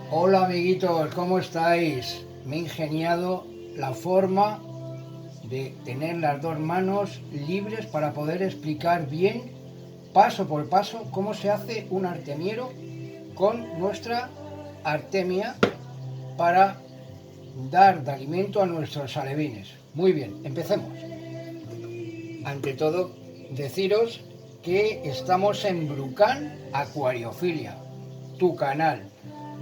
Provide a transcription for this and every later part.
Hola amiguitos, ¿cómo estáis? Me he ingeniado la forma de tener las dos manos libres para poder explicar bien, paso por paso, cómo se hace un artemiero con nuestra artemia para dar de alimento a nuestros alevines. Muy bien, empecemos. Ante todo, deciros que estamos en Brucán Acuariofilia, tu canal.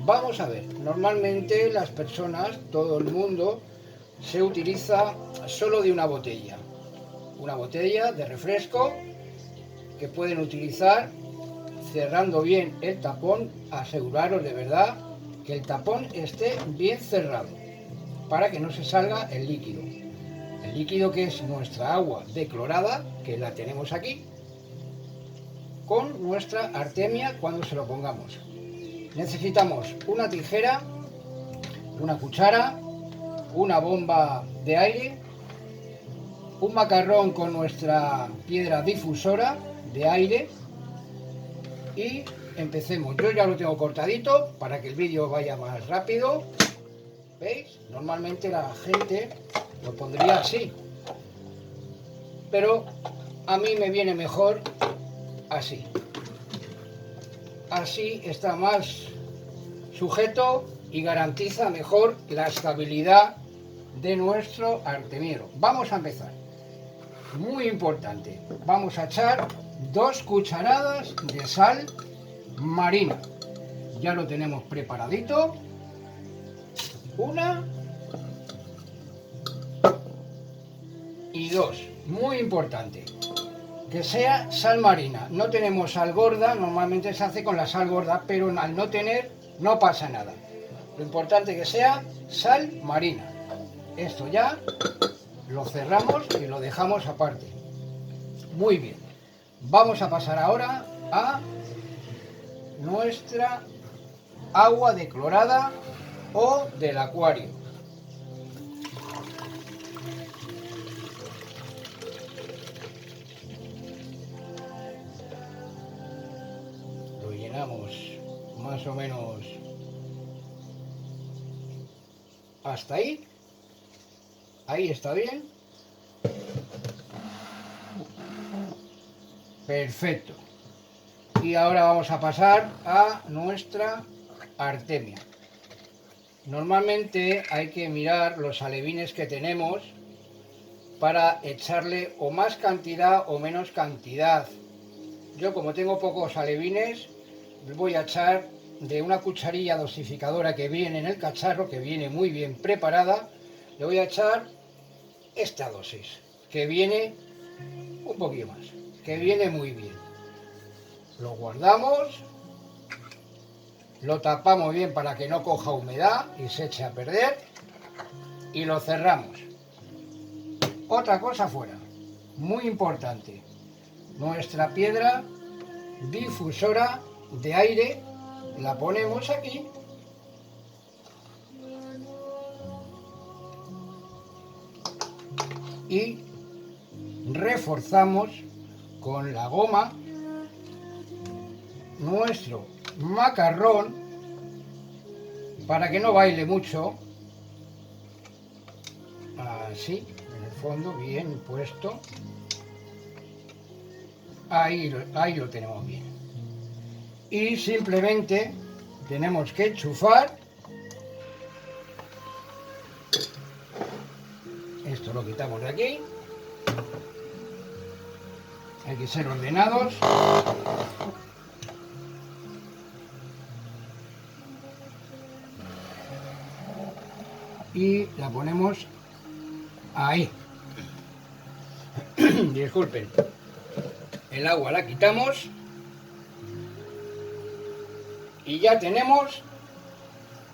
Vamos a ver, normalmente las personas, todo el mundo, se utiliza solo de una botella de refresco que pueden utilizar cerrando bien el tapón. Aseguraros de verdad que el tapón esté bien cerrado para que no se salga el líquido que es nuestra agua declorada, que la tenemos aquí, con nuestra artemia cuando se lo pongamos. Necesitamos una tijera, una cuchara, una bomba de aire, un macarrón con nuestra piedra difusora de aire y empecemos. Yo ya lo tengo cortadito para que el vídeo vaya más rápido. ¿Veis? Normalmente la gente lo pondría así, pero a mí me viene mejor así. Así está más sujeto y garantiza mejor la estabilidad de nuestro artemiero. Vamos a empezar. Muy importante, vamos a echar 2 cucharadas de sal marina. Ya lo tenemos preparadito. 1 y 2. Muy importante, que sea sal marina. No tenemos sal gorda, normalmente se hace con la sal gorda, pero al no tener no pasa nada. Lo importante es que sea sal marina. Esto ya lo cerramos y lo dejamos aparte. Muy bien. Vamos a pasar ahora a nuestra agua declorada o del acuario. Lo llenamos más o menos hasta ahí. Ahí está bien. Perfecto. Y ahora vamos a pasar a nuestra artemia. Normalmente hay que mirar los alevines que tenemos para echarle o más cantidad o menos cantidad. Yo, como tengo pocos alevines, voy a echar de una cucharilla dosificadora que viene en el cacharro, que viene muy bien preparada. Le voy a echar esta dosis, que viene un poquito más, que viene muy bien. Lo guardamos, lo tapamos bien para que no coja humedad y se eche a perder y lo cerramos. Otra cosa fuera, muy importante, nuestra piedra difusora de aire la ponemos aquí y reforzamos con la goma nuestro macarrón para que no baile mucho. Así, en el fondo, bien puesto. Ahí lo tenemos bien. Y simplemente tenemos que enchufar. Esto lo quitamos de aquí. Hay que ser ordenados. Y la ponemos ahí. Disculpen. El agua la quitamos. Y ya tenemos